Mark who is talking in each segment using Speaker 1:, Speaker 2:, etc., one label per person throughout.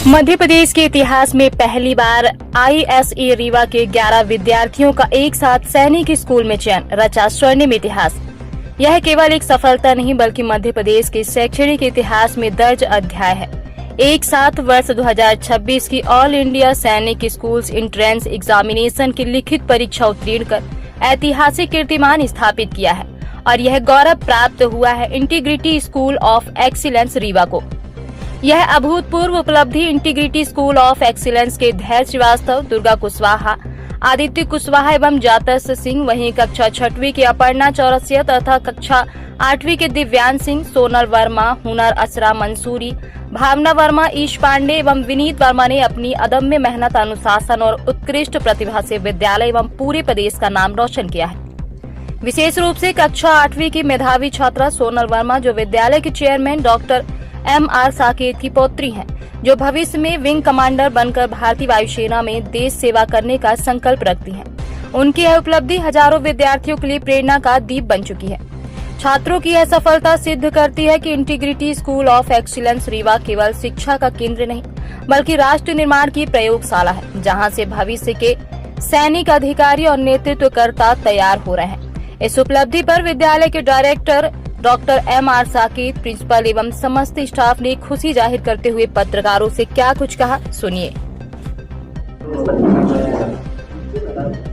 Speaker 1: मध्य प्रदेश के इतिहास में पहली बार ISE रीवा के 11 विद्यार्थियों का एक साथ सैनिक स्कूल में चयन, रचा स्वर्णिम इतिहास। यह केवल एक सफलता नहीं बल्कि मध्य प्रदेश के शैक्षणिक इतिहास में दर्ज अध्याय है। एक साथ वर्ष 2026 की ऑल इंडिया सैनिक स्कूल्स एंट्रेंस एग्जामिनेशन की लिखित परीक्षा उत्तीर्ण कर ऐतिहासिक कीर्तिमान स्थापित किया है और यह गौरव प्राप्त हुआ है integrity school of excellence Rewa को। यह अभूतपूर्व उपलब्धि इंटीग्रिटी स्कूल ऑफ एक्सीलेंस के धैर्य श्रीवास्तव, दुर्गा कुशवाहा, आदित्य कुशवाहा एवं जातस सिंह, वहीं कक्षा 6वीं की अपर्णा चौरसिया तथा कक्षा 8वीं के दिव्यांश सिंह, सोनल वर्मा, हुनर असरा मंसूरी, भावना वर्मा, ईश पांडे एवं विनीत वर्मा ने अपनी अदम्य मेहनत, अनुशासन और उत्कृष्ट प्रतिभा से विद्यालय एवं पूरे प्रदेश का नाम रोशन किया है। विशेष रूप से कक्षा 8वीं की मेधावी छात्रा सोनल वर्मा, जो विद्यालय के चेयरमैन डॉक्टर MR साकेत की पौत्री हैं, जो भविष्य में विंग कमांडर बनकर भारतीय वायुसेना में देश सेवा करने का संकल्प रखती हैं। उनकी यह उपलब्धि हजारों विद्यार्थियों के लिए प्रेरणा का दीप बन चुकी है। छात्रों की यह सफलता सिद्ध करती है कि integrity school of excellence Rewa केवल शिक्षा का केंद्र नहीं बल्कि राष्ट्र निर्माण की प्रयोगशाला है, जहां से भविष्य के सैनिक, अधिकारी और नेतृत्वकर्ता तैयार हो रहे हैं। इस उपलब्धि पर विद्यालय के director doctor MR Saket, principal एवं समस्त स्टाफ ने खुशी जाहिर करते हुए पत्रकारों से क्या कुछ कहा, सुनिए।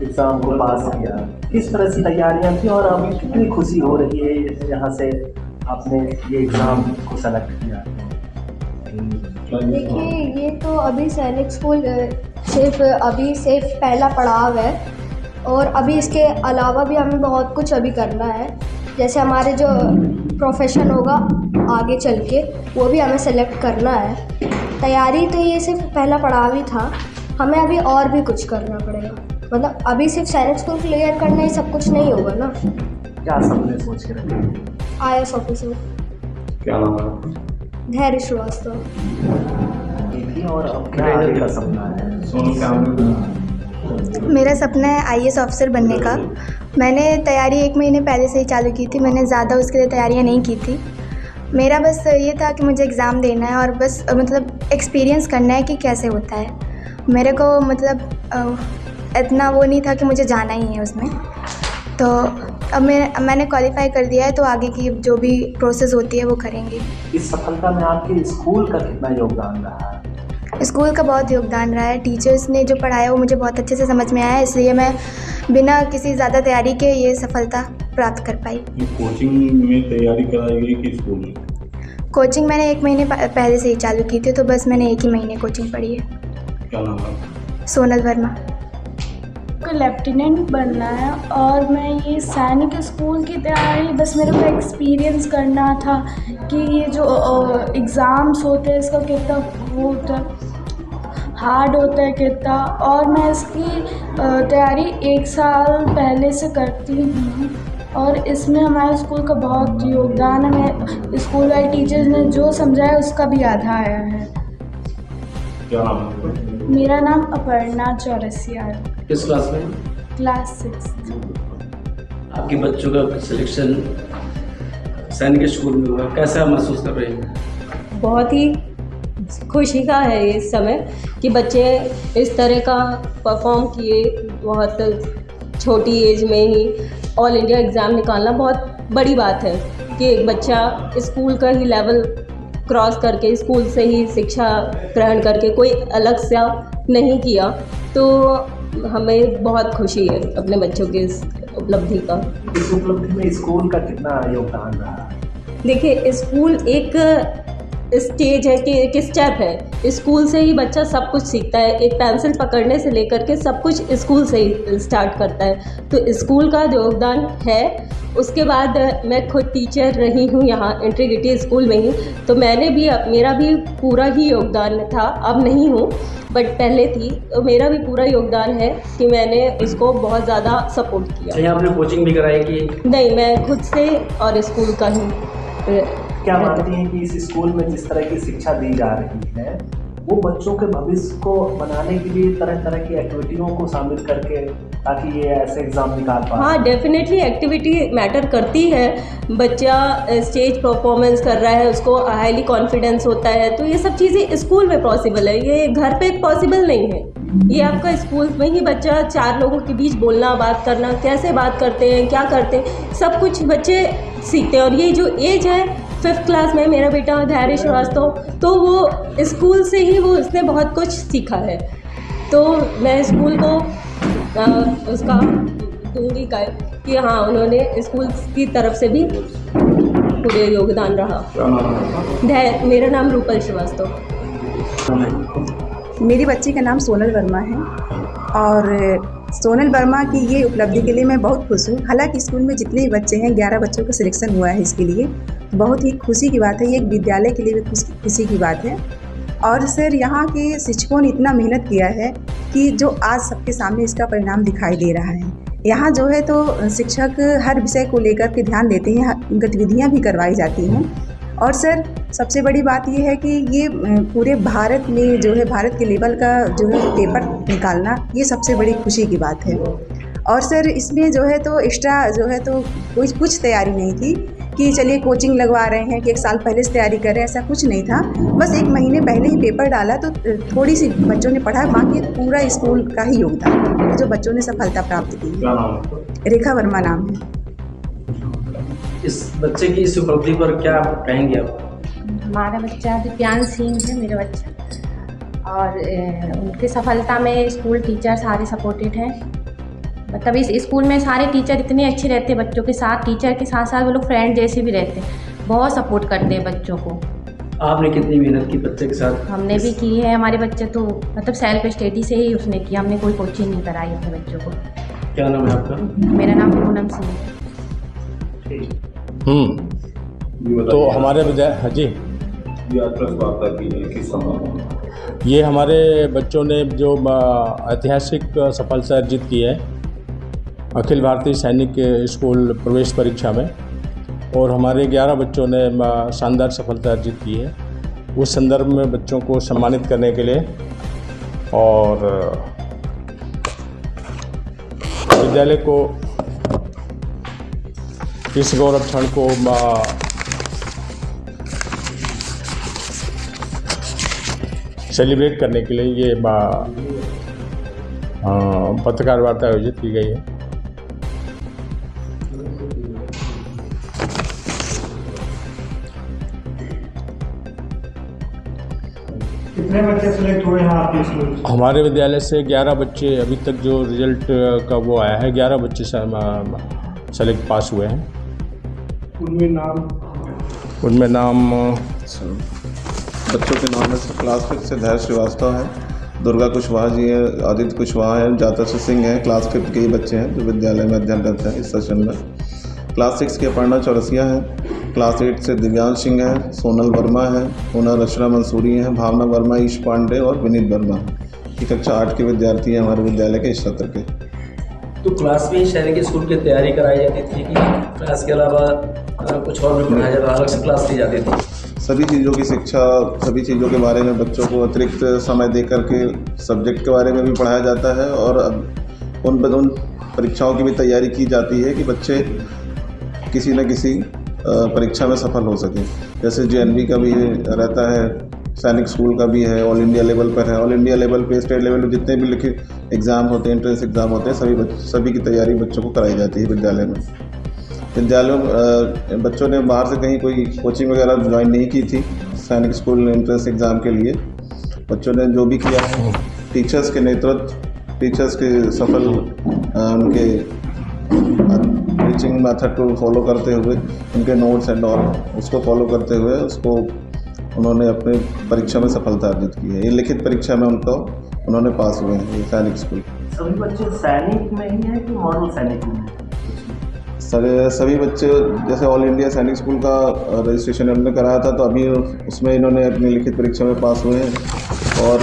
Speaker 2: एग्जाम को पास किया, किस तरह से तैयारियां थी और अब कितनी खुशी हो रही है यहाँ से आपने ये एग्जाम को सेलेक्ट किया?
Speaker 3: देखिए, ये तो अभी सैनिक स्कूल सिर्फ पहला पड़ाव है और अभी इसके अलावा भी हमें बहुत कुछ अभी करना है। जैसे हमारे जो प्रोफेशन होगा आगे चल के वो भी हमें सेलेक्ट करना है। तैयारी तो ये सिर्फ पहला पड़ाव ही था, हमें अभी और भी कुछ करना पड़ेगा। मतलब अभी सिर्फ सैनिक स्कूल क्लियर करना ही सब कुछ नहीं होगा ना।
Speaker 2: क्या सपने सोच के रखे?
Speaker 3: IAS officer.
Speaker 2: क्या नाम है?
Speaker 3: धैर्य श्रीवास्तव।
Speaker 2: और अब क्या आगे का सपना है?
Speaker 4: मेरा सपना है IAS ऑफिसर बनने का। मैंने तैयारी 1 महीने पहले से ही चालू की थी, मैंने ज़्यादा उसके लिए तैयारियां नहीं की थी। मेरा बस ये था कि मुझे एग्ज़ाम देना है और बस मतलब एक्सपीरियंस करना है कि कैसे होता है। मेरे को मतलब इतना वो नहीं था कि मुझे जाना ही है उसमें। तो अब मैंने क्वालिफाई कर दिया है, तो आगे की जो भी प्रोसेस होती है वो करेंगे।
Speaker 2: इस सफलता में आपके स्कूल का कितना योगदान रहा है?
Speaker 4: स्कूल का बहुत योगदान रहा है। टीचर्स ने जो पढ़ाया वो मुझे बहुत अच्छे से समझ में आया, इसलिए मैं बिना किसी ज़्यादा तैयारी के ये सफलता प्राप्त कर पाई।
Speaker 5: ये कोचिंग में तैयारी कराई गई कि स्कूल में?
Speaker 4: कोचिंग मैंने 1 महीने पहले से ही चालू की थी, तो बस मैंने 1 ही महीने कोचिंग पढ़ी है।
Speaker 5: क्या नाम है?
Speaker 4: सोनल वर्मा।
Speaker 6: को लेफ्टिनेंट बनना है और मैं ये सैनिक स्कूल की तैयारी बस मेरे को एक्सपीरियंस करना था कि ये जो एग्ज़ाम्स होते हैं इसका कितना वो होता है, हार्ड होता है कितना। और मैं इसकी तैयारी 1 साल पहले से करती हूँ और इसमें हमारे स्कूल का बहुत योगदान है। मैं स्कूल वाले टीचर्स ने जो समझाया उसका भी आधा आया है।
Speaker 5: क्या नाम है?
Speaker 6: मेरा नाम अपर्णा चौरसिया है।
Speaker 7: किस क्लास में?
Speaker 6: क्लास 6।
Speaker 7: आपके बच्चों का सिलेक्शन सैनिक स्कूल में हुआ, कैसा महसूस कर रहे हैं?
Speaker 8: बहुत ही खुशी का है इस समय कि बच्चे इस तरह का परफॉर्म किए। बहुत छोटी एज में ही ऑल इंडिया एग्ज़ाम निकालना बहुत बड़ी बात है कि एक बच्चा स्कूल का ही लेवल क्रॉस करके, स्कूल से ही शिक्षा ग्रहण करके कोई अलग सा नहीं किया। तो हमें बहुत खुशी है अपने बच्चों की इस उपलब्धि का।
Speaker 2: इस उपलब्धि में स्कूल का कितना योगदान रहा?
Speaker 8: देखिए, स्कूल एक स्टेज है कि एक स्टेप है। स्कूल से ही बच्चा सब कुछ सीखता है। एक पेंसिल पकड़ने से लेकर के सब कुछ स्कूल से ही स्टार्ट करता है। तो स्कूल का योगदान है। उसके बाद मैं खुद टीचर रही हूँ यहाँ इंटीग्रिटी स्कूल में ही, तो मेरा भी पूरा ही योगदान था। अब नहीं हूँ बट पहले थी, तो मेरा भी पूरा योगदान है कि मैंने इसको बहुत ज़्यादा सपोर्ट किया।
Speaker 7: यहाँ आपने कोचिंग भी कराई कि
Speaker 8: नहीं, मैं खुद से और स्कूल का ही।
Speaker 2: क्या मानती हैं कि इस स्कूल में जिस तरह की शिक्षा दी जा रही है वो बच्चों के भविष्य को बनाने के लिए तरह तरह की एक्टिविटियों को शामिल करके ताकि ये ऐसे एग्ज़ाम निकाल पाए?
Speaker 8: हाँ, डेफिनेटली एक्टिविटी मैटर करती है। बच्चा स्टेज परफॉर्मेंस कर रहा है, उसको हाईली कॉन्फिडेंस होता है, तो ये सब चीज़ें स्कूल में पॉसिबल है, ये घर पे पॉसिबल नहीं है। ये आपका स्कूल में ही बच्चा 4 लोगों के बीच बोलना, बात करना, कैसे बात करते हैं, क्या करते हैं, सब कुछ बच्चे सीखते हैं। और ये जो एज है 5th क्लास में मेरा बेटा धैर्य श्रीवास्तव, तो वो स्कूल से ही उसने बहुत कुछ सीखा है। तो मैं स्कूल को उसका दूंगी कि हाँ, उन्होंने स्कूल की तरफ से भी पूरे योगदान रहा।
Speaker 5: क्या नाम है?
Speaker 8: मेरा नाम रूपल श्रीवास्तव।
Speaker 9: मेरी बच्ची का नाम सोनल वर्मा है और सोनल वर्मा की ये उपलब्धि के लिए मैं बहुत खुश हूँ। हालांकि स्कूल में जितने भी बच्चे हैं 11 बच्चों का सिलेक्शन हुआ है इसके लिए, बहुत ही खुशी की बात है। ये एक विद्यालय के लिए भी खुशी की बात है। और सर यहाँ के शिक्षकों ने इतना मेहनत किया है कि जो आज सबके सामने इसका परिणाम दिखाई दे रहा है। यहाँ जो है तो शिक्षक हर विषय को लेकर के ध्यान देते हैं, गतिविधियाँ भी करवाई जाती हैं। और सर सबसे बड़ी बात ये है कि ये पूरे भारत में जो है भारत के लेवल का जो है पेपर निकालना, ये सबसे बड़ी खुशी की बात है। और सर इसमें जो है तो एक्स्ट्रा जो है तो कुछ तैयारी नहीं थी कि चलिए कोचिंग लगवा रहे हैं कि 1 साल पहले से तैयारी कर रहे हैं, ऐसा कुछ नहीं था। बस 1 महीने पहले ही पेपर डाला तो थोड़ी सी बच्चों ने पढ़ा, बाकी पूरा स्कूल का ही योगदान जो बच्चों ने सफलता प्राप्त की
Speaker 5: क्या नाम है?
Speaker 9: रेखा वर्मा नाम है।
Speaker 7: इस बच्चे की इस उपलब्धि पर क्या कहेंगे आप?
Speaker 10: हमारा बच्चा दिव्यांश सिंह है, मेरा बच्चा, और उनकी सफलता में स्कूल टीचर सारे सपोर्टेड हैं। मतलब इस स्कूल में सारे टीचर इतने अच्छे रहते हैं बच्चों के साथ, टीचर के साथ साथ वो लोग फ्रेंड जैसे भी रहते हैं, बहुत सपोर्ट करते हैं बच्चों को।
Speaker 7: आपने कितनी मेहनत की बच्चे के साथ?
Speaker 10: हमने भी की है, हमारे बच्चे तो मतलब सेल्फ स्टडी से ही उसने किया, हमने कोई कोचिंग नहीं कराई अपने बच्चों को।
Speaker 7: क्या नाम है आपका?
Speaker 10: मेरा नाम पूनम सिंह है।
Speaker 5: तो
Speaker 11: हमारे हाँ जी,
Speaker 5: ये प्रेस वार्ता की है किस संबंध?
Speaker 11: ये हमारे बच्चों ने जो ऐतिहासिक सफलता अर्जित की है अखिल भारतीय सैनिक स्कूल प्रवेश परीक्षा में, और हमारे 11 बच्चों ने शानदार सफलता अर्जित की है। उस संदर्भ में बच्चों को सम्मानित करने के लिए और विद्यालय को इस गौरव क्षण को सेलिब्रेट करने के लिए ये पत्रकार वार्ता आयोजित की गई है।
Speaker 12: कितने बच्चे सिलेक्ट हुए हैं आपके स्कूल से?
Speaker 11: हमारे विद्यालय से 11 बच्चे अभी तक जो रिजल्ट का वो आया है, 11 बच्चे सेलेक्ट पास हुए हैं। उनमें नाम
Speaker 13: बच्चों के नाम में क्लास 5 से धैर्य श्रीवास्तव है, दुर्गा कुशवाहा जी है, आदित्य कुशवाहा है, जातस्य सिंह है। क्लास 5 के ही बच्चे हैं जो विद्यालय में अध्ययनरत हैं इस सेशन में। क्लास 6 की अपर्णा चौरसिया है, क्लास 8 से दिव्यांश सिंह है, सोनल वर्मा है, हुनर रचना मंसूरी हैं, भावना वर्मा, ईश पांडे और विनीत वर्मा। ये कक्षा 8 के विद्यार्थी हैं हमारे विद्यालय के इस सत्र के।
Speaker 7: तो क्लास में सैनिक स्कूल की तैयारी कराई जाती थी कि क्लास के अलावा कुछ और भी पढ़ाया जाता, अलग से क्लास ली जाती थी?
Speaker 13: सभी चीज़ों की शिक्षा, सभी चीज़ों के बारे में बच्चों को अतिरिक्त समय दे करके सब्जेक्ट के बारे में भी पढ़ाया जाता है और उन परीक्षाओं की भी तैयारी की जाती है कि बच्चे किसी न किसी परीक्षा में सफल हो सकें। जैसे JNV का भी रहता है, सैनिक स्कूल का भी है, ऑल इंडिया लेवल पर है। ऑल इंडिया लेवल पे, स्टेट लेवल पे जितने भी लिखित एग्ज़ाम होते हैं, एंट्रेंस एग्ज़ाम होते हैं, सभी की तैयारी बच्चों को कराई जाती है विद्यालय में। विद्यालयों में बच्चों ने बाहर से कहीं कोई कोचिंग वगैरह ज्वाइन नहीं की थी सैनिक स्कूल एंट्रेंस एग्ज़ाम के लिए। बच्चों ने जो भी किया है टीचर्स के नेतृत्व, टीचर्स के सफल उनके टीचिंग मेथड को फॉलो करते हुए, उनके नोट्स एंड ऑल उसको फॉलो करते हुए उसको उन्होंने अपने परीक्षा में सफलता अर्जित की है। ये लिखित परीक्षा में उन्होंने पास हुए हैं। ये सैनिक स्कूल
Speaker 2: सभी बच्चे सैनिक में ही हैं कि मॉडल सैनिक में?
Speaker 13: सभी बच्चे जैसे ऑल इंडिया सैनिक स्कूल का रजिस्ट्रेशन इन्होंने कराया था, तो अभी उसमें इन्होंने अपनी लिखित परीक्षा में पास हुए हैं। और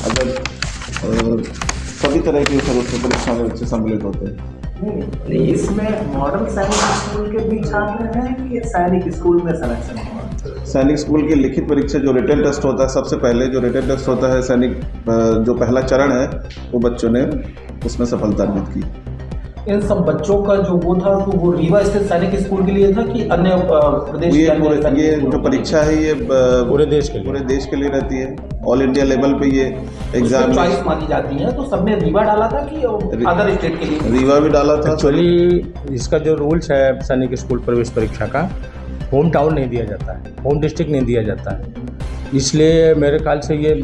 Speaker 13: अगर सभी तरह की परीक्षा में बच्चे सम्मिलित होते हैं।
Speaker 2: नहीं, इसमें मॉडल सैनिक स्कूल के भी छात्र हैं कि सैनिक स्कूल में सिलेक्शन हुआ?
Speaker 13: सैनिक स्कूल की लिखित परीक्षा जो रिटन टेस्ट होता है, सबसे पहले जो रिटन टेस्ट होता है सैनिक जो पहला चरण है, वो बच्चों ने उसमें सफलता अर्जित की।
Speaker 7: इन सब बच्चों का जो वो था तो वो रीवा स्थित सैनिक स्कूल के लिए था कि अन्य प्रदेश
Speaker 13: ये जो परीक्षा है ये
Speaker 11: पूरे देश
Speaker 13: के लिए रहती है। ऑल इंडिया लेवल पे ये एग्जाम
Speaker 7: चॉइस मानी जाती है, तो सबने रीवा डाला था कि अदर स्टेट के लिए
Speaker 13: रीवा भी डाला था।
Speaker 11: एक्चुअली इसका जो रूल्स है सैनिक स्कूल प्रवेश परीक्षा का, होम टाउन नहीं दिया जाता है, होम डिस्ट्रिक्ट नहीं दिया जाता है, इसलिए मेरे ख्याल से ये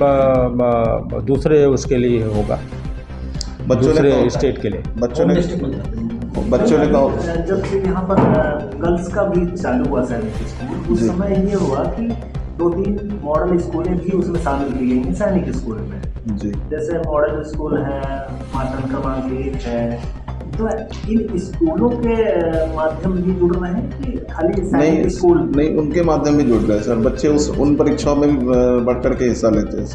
Speaker 11: दूसरे उसके लिए होगा, दूसरे स्टेट के लिए।
Speaker 13: बच्चों ने कहा
Speaker 2: जब से यहाँ पर गर्ल्स का भी चालू हुआ सैनिक स्कूल, उस समय ये हुआ कि 2-3 मॉडल स्कूलें भी उसमें शामिल की गई सैनिक स्कूल में
Speaker 13: जी।
Speaker 2: जैसे मॉडल स्कूल है, मातन क्रमांक 1 है, तो इन स्कूलों के माध्यम भी जुड़ रहे हैं कि खाली सैनिक स्कूल?
Speaker 13: नहीं, उनके माध्यम भी जुड़ रहे हैं सर। बच्चे उन परीक्षाओं में भी बढ़ कर के हिस्सा लेते हैं।